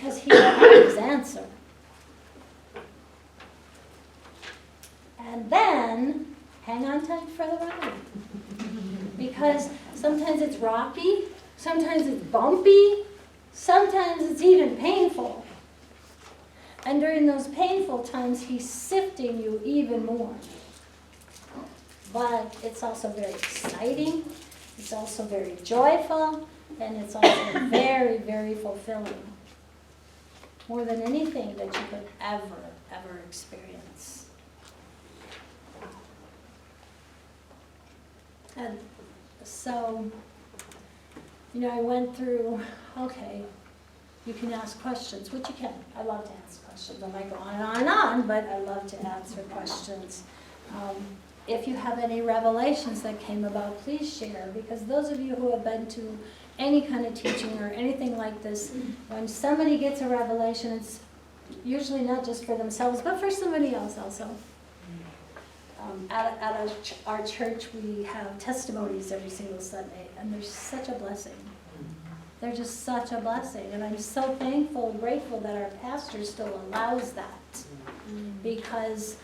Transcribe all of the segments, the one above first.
because he had his answer. And then, hang on tight for the ride. Because sometimes it's rocky, sometimes it's bumpy, sometimes it's even painful. And during those painful times, he's sifting you even more. But it's also very exciting, it's also very joyful, and it's also very, very fulfilling. More than anything that you could ever experience. And so, I went through, okay, you can ask questions, which you can. I love to ask questions. I might go on and on and on, but I love to answer questions. If you have any revelations that came about, please share, because those of you who have been to any kind of teaching or anything like this, when somebody gets a revelation, it's usually not just for themselves, but for somebody else also. At our church, we have testimonies every single Sunday, and they're such a blessing. They're just such a blessing, and I'm so thankful and grateful that our pastor still allows that. Because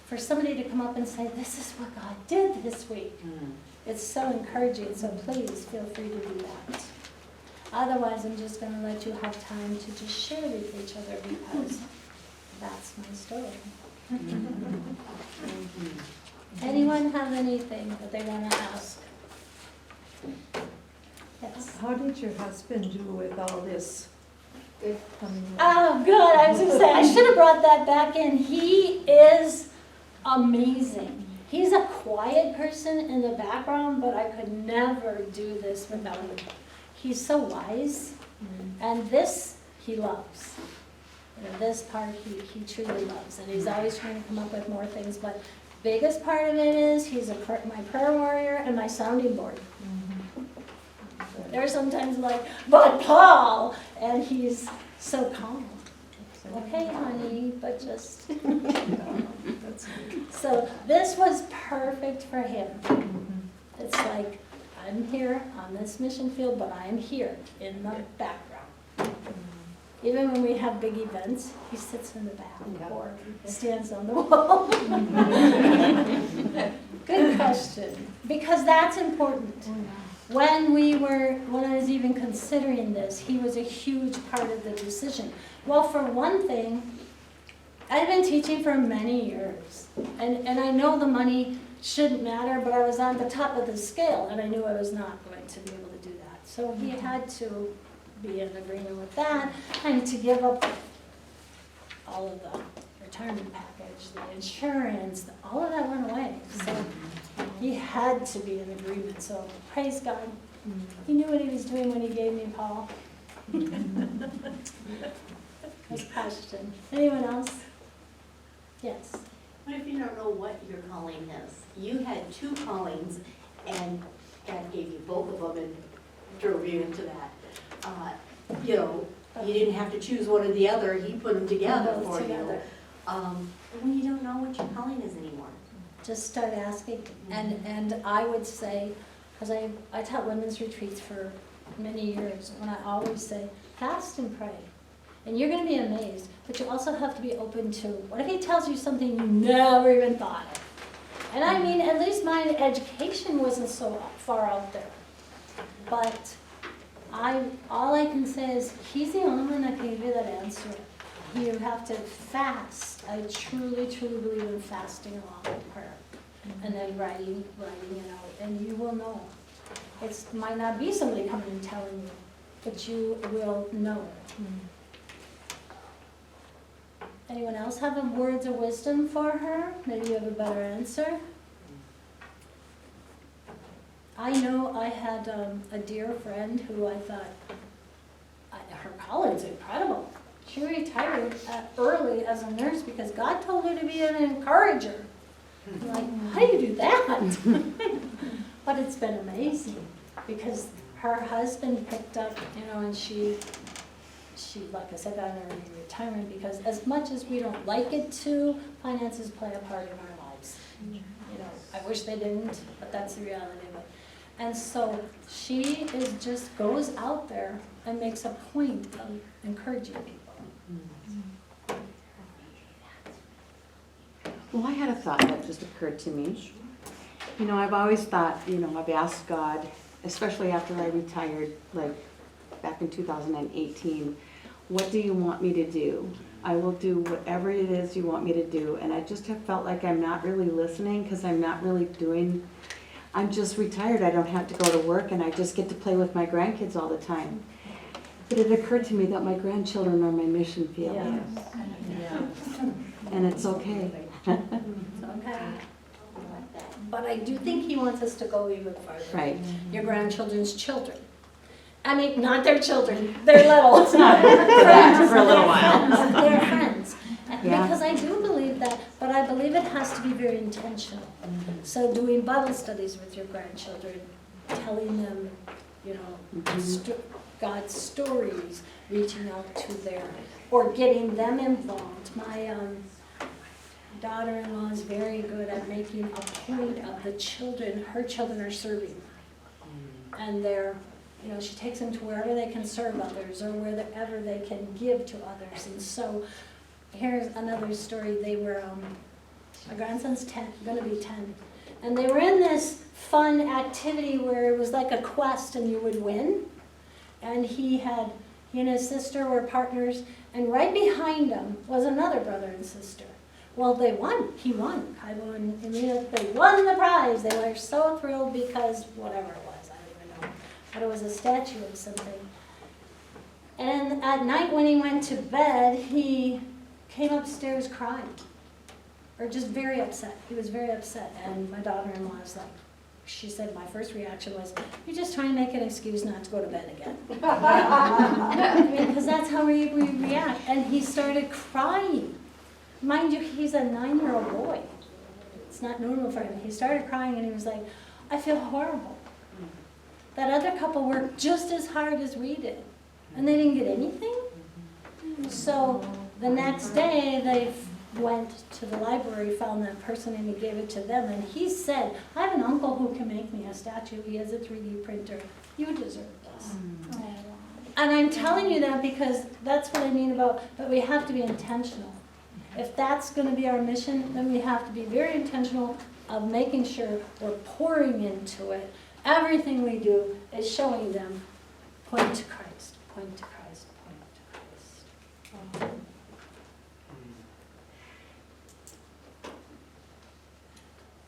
for somebody to come up and say, this is what God did this week, it's so encouraging, so please feel free to do that. Otherwise, I'm just going to let you have time to just share with each other, because that's my story. Anyone have anything that they want to ask? Yes. How did your husband do with all this? Oh, good. I was going to say, I should have brought that back in. He is amazing. He's a quiet person in the background, but I could never do this without him. He's so wise, and this he loves. This part he truly loves, and he's always trying to come up with more things, but biggest part of it is he's my prayer warrior and my sounding board. There's sometimes like, but Paul, and he's so calm. Okay, honey, but just. So this was perfect for him. It's like, I'm here on this mission field, but I am here in the background. Even when we have big events, he sits in the back or stands on the wall. Good question, because that's important. When I was even considering this, he was a huge part of the decision. Well, for one thing, I've been teaching for many years, and I know the money shouldn't matter, but I was on the top of the scale, and I knew I was not going to be able to do that. So he had to be in agreement with that, and to give up all of the retirement package, the insurance, all of that went away. So he had to be in agreement. So praise God. He knew what he was doing when he gave me Paul. Nice question. Anyone else? Yes. What if you don't know what your calling is? You had two callings, and God gave you both of them and drove you into that. You didn't have to choose one or the other. He put them together for you. When you don't know what your calling is anymore. Just start asking. And I would say, because I taught women's retreats for many years, and I always say, fast and pray. And you're going to be amazed, but you also have to be open to, what if he tells you something you never even thought of? And I mean, at least my education wasn't so far out there. But all I can say is, he's the only one that can give you that answer. You have to fast. I truly, truly believe in fasting along with prayer. And then writing it out. And you will know. It might not be somebody coming and telling you, but you will know. Anyone else have a words of wisdom for her? Maybe you have a better answer. I know I had a dear friend who I thought, her calling's incredible. She retired early as a nurse because God told her to be an encourager. I'm like, how do you do that? But it's been amazing because her husband picked up, and she, like I said, got an early retirement because as much as we don't like it to, finances play a part in our lives. I wish they didn't, but that's the reality of it. And so she just goes out there and makes a point of encouraging people. Well, I had a thought that just occurred to me. You know, I've always thought, you know, I've asked God, especially after I retired, like back in 2018, what do you want me to do? I will do whatever it is you want me to do. And I just have felt like I'm not really listening because I'm not really doing, I'm just retired. I don't have to go to work and I just get to play with my grandkids all the time. But it occurred to me that my grandchildren are my mission field. And it's okay. Okay. But I do think he wants us to go even farther. Right. Your grandchildren's children. I mean, not their children, they're little. It's not for that for a little while. They're friends. Yeah. Because I do believe that, but I believe it has to be very intentional. So doing Bible studies with your grandchildren, telling them, you know, God's stories, reaching out to their, or getting them involved. My daughter-in-law is very good at making a point of the children, her children are serving. And they're, you know, she takes them to wherever they can serve others or wherever they can give to others. And so here's another story. They were, my grandson's 10, gonna be 10. And they were in this fun activity where it was like a quest and you would win. And he and his sister were partners, and right behind them was another brother and sister. Well, they won. He won. Kaibo and Emina, they won the prize. They were so thrilled because whatever it was, I don't even know. But it was a statue of something. And at night when he went to bed, he came upstairs crying. Or just very upset. He was very upset. And my daughter-in-law was like, she said, my first reaction was, you're just trying to make an excuse not to go to bed again. I mean, because that's how we react. And he started crying. Mind you, he's a 9-year-old boy. It's not normal for him. He started crying and he was like, I feel horrible. That other couple worked just as hard as we did. And they didn't get anything. So the next day, they went to the library, found that person, and he gave it to them. And he said, I have an uncle who can make me a statue. He has a 3D printer. You deserve this. And I'm telling you that because that's what I mean about, but we have to be intentional. If that's going to be our mission, then we have to be very intentional of making sure we're pouring into it. Everything we do is showing them, point to Christ, point to Christ, point to Christ.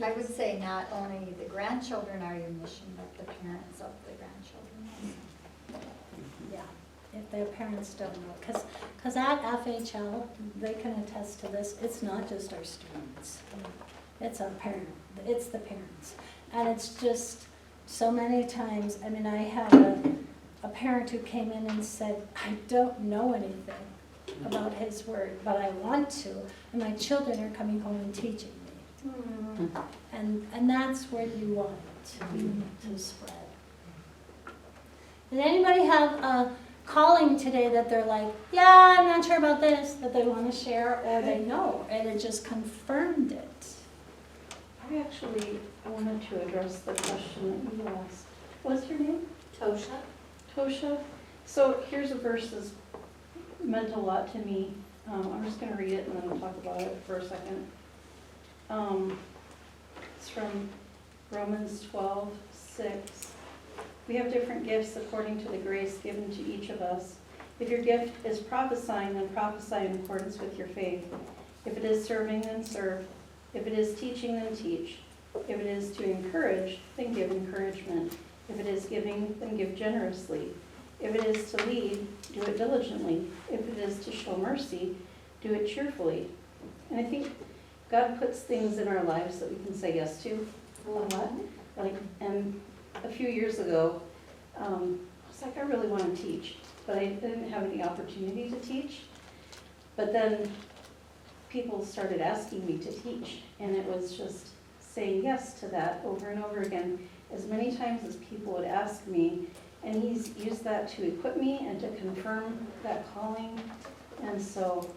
I would say not only the grandchildren are your mission, but the parents of the grandchildren also. Yeah, if their parents don't know. Because at FHL, they can attest to this, it's not just our students. It's our parent, it's the parents. And it's just so many times, I mean, I had a parent who came in and said, I don't know anything about his word, but I want to, and my children are coming home and teaching me. And that's where you want it to spread. Did anybody have a calling today that they're like, yeah, I'm not sure about this, that they want to share, or they know, and it just confirmed it? I wanted to address the question that you asked. What's your name? Tosha? Tosha. So here's a verse that's meant a lot to me. I'm just going to read it and then we'll talk about it for a second. It's from Romans 12:6. We have different gifts according to the grace given to each of us. If your gift is prophesying, then prophesy in accordance with your faith. If it is serving, then serve. If it is teaching, then teach. If it is to encourage, then give encouragement. If it is giving, then give generously. If it is to lead, do it diligently. If it is to show mercy, do it cheerfully. And I think God puts things in our lives that we can say yes to a lot. And a few years ago, I was like, I really want to teach, but I didn't have any opportunity to teach. But then people started asking me to teach, and it was just saying yes to that over and over again, as many times as people would ask me, and he's used that to equip me and to confirm that calling. And so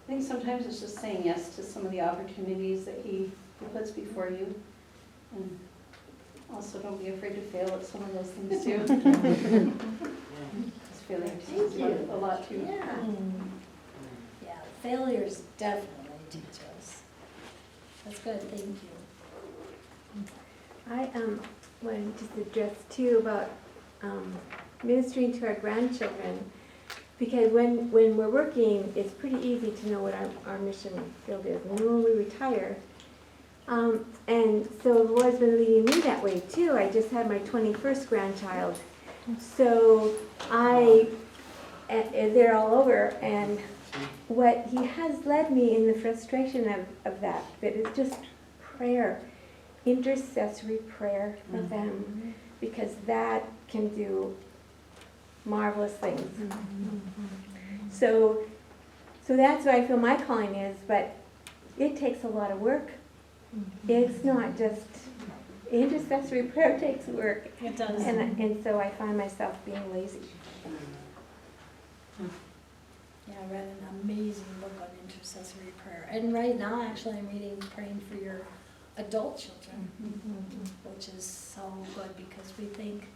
I think sometimes it's just saying yes to some of the opportunities that he puts before you. And Also, don't be afraid to fail at some of those things too. Because failure teaches a lot too. Yeah. Yeah, failures definitely teach us. That's good, thank you. I wanted to just address too about ministering to our grandchildren, because when we're working, it's pretty easy to know what our mission field is. And when we retire, and so the Lord's been leading me that way too. I just had my 21st grandchild, so they're all over, and what He has led me in the frustration of that is just prayer. Intercessory prayer for them, because that can do marvelous things. So that's what I feel my calling is, but it takes a lot of work. It's not just, intercessory prayer takes work. It does. And so I find myself being lazy. Yeah, I read an amazing book on intercessory prayer. And right now, actually, I'm reading Praying for Your Adult Children, which is so good because we think,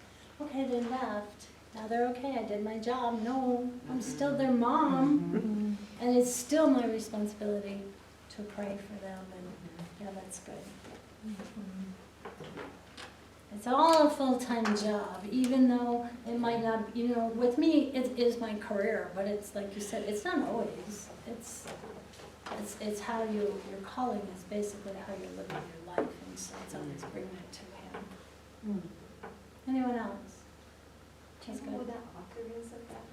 okay, they left. Now they're okay, I did my job. No, I'm still their mom. And it's still my responsibility to pray for them. And yeah, that's good. It's all a full-time job, even though it might not, with me, it is my career, but it's like you said, it's not always. It's how your calling is basically how you're living your life, and so it's always bringing it to Him. Anyone else? Do you know who that author is of that?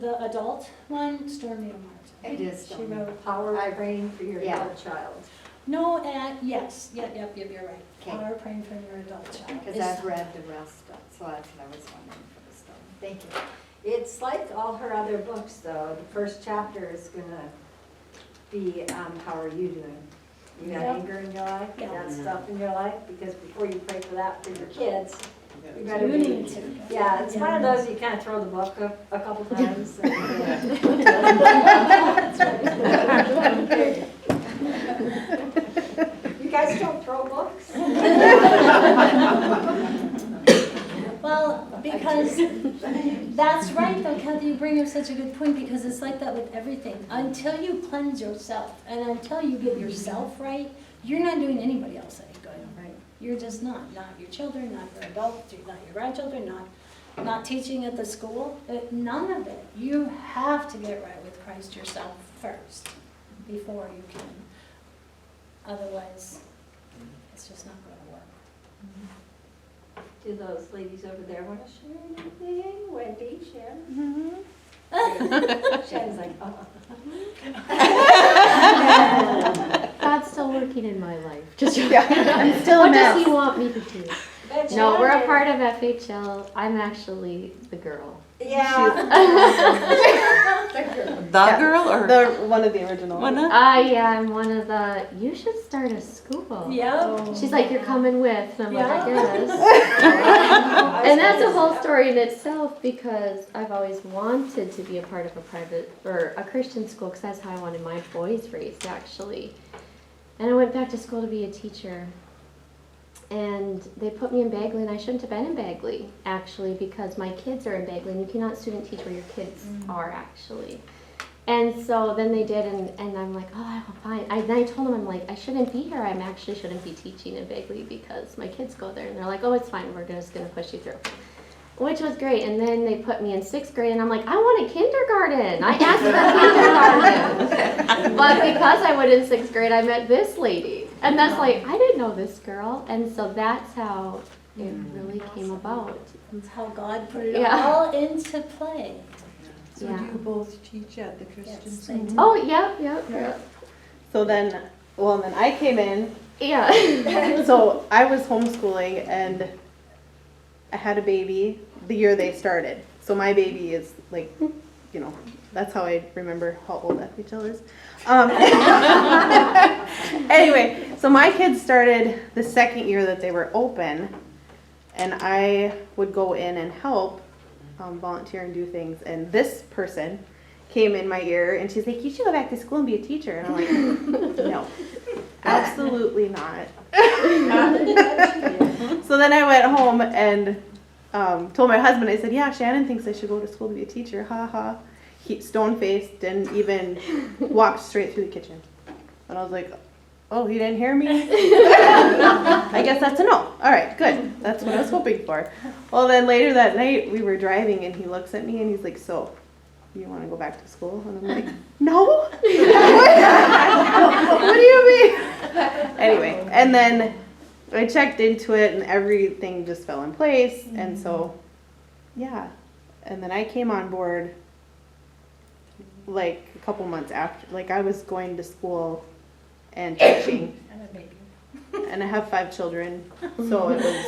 The adult one, Stormy Martin. It is She wrote. Power of praying for your Yeah. adult child. No, yes, yep, you're right. Okay. Power praying for your adult child. Because I've read the rest of it, so that's what I was wondering for the story. Thank you. It's like all her other books, though. The first chapter is gonna be, how are you doing? You got Yep. anger in your life? You Yeah. got stuff in your life? Because before you pray for that for your kids, you gotta You be. need to. Yeah, it's one of those, you kind of throw the book a couple times. You guys don't throw books? Well, because that's right though, Kathy, you bring up such a good point, because it's like that with everything. Until you cleanse yourself and until you get yourself right, you're not doing anybody else any good. Right. You're just not your children, not your adults, not your grandchildren, not teaching at the school, none of it. You have to get right with Christ yourself first before you can. Otherwise, it's just not going to work. Do those ladies over there want to share anything? Wendy, Sharon? Sharon's like, God's still working in my life. Just I'm still a what does mess. He want me to do? No, we're a part of FHL. I'm actually the girl. Yeah. The girl or One of the original one? Yeah, I'm one of the. You should start a school. Yep. She's like, you're coming with, and I'm like, I Yeah. guess. And that's a whole story in itself, because I've always wanted to be a part of a private or a Christian school, because that's how I wanted my boys raised, actually. And I went back to school to be a teacher. And they put me in Bagley, and I shouldn't have been in Bagley, actually, because my kids are in Bagley, and you cannot student teach where your kids are, actually. And so then they did, and I'm like, oh, fine. Then I told them, I'm like, I shouldn't be here. I actually shouldn't be teaching in Bagley because my kids go there. And they're like, oh, it's fine. We're just going to push you through. Which was great. And then they put me in 6th grade, and I'm like, I want a kindergarten. I asked for kindergarten. But because I went in 6th grade, I met this lady. And that's like, I didn't know this girl. And so that's how it really came about. That's how God put it Yeah. all into play. So Yeah. do you both teach at the Christian Yes, school? they do. Oh, yep. So then I came in. Yeah. So I was homeschooling, and I had a baby the year they started. So my baby is like, that's how I remember how old FHL is. Anyway, so my kids started the second year that they were open, and I would go in and help volunteer and do things. And this person came in my ear, and she's like, you should go back to school and be a teacher. And I'm like, no. Absolutely not. So then I went home and told my husband, I said, yeah, Shannon thinks I should go to school to be a teacher. Ha ha. He stone-faced, didn't even walk straight through the kitchen. And I was like, oh, he didn't hear me? I guess that's a no. All right, good. That's what I was hoping for. Well, then later that night, we were driving, and he looks at me, and he's like, so, you want to go back to school? And I'm like, no. What do you mean? Anyway, and then I checked into it, and everything just fell in place. And so, yeah. And then I came on board like a couple months after. Like, I was going to school and teaching. And I have 5 children, so it was,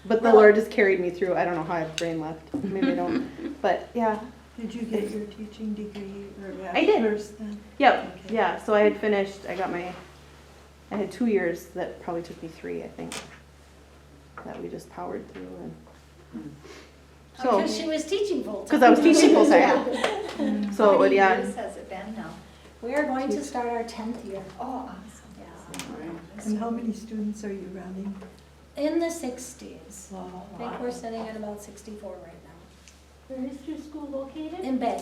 but the Lord just carried me through. I don't know how I have brain left. Maybe I don't. But yeah. Did you get your teaching degree or I did. bachelor's then? Yep. Okay. Yeah. So I had finished. I had 2 years that probably took me 3, I think, that we just powered through. And so, Because she was teaching full time. because I was teaching full time. So How it would, many yeah. years has it been now? We are going to start our 10th year. Oh, awesome. And how many students are you running? In the 60s. Wow. I think we're sitting at about 64 right now. Where is your school located? In Bay.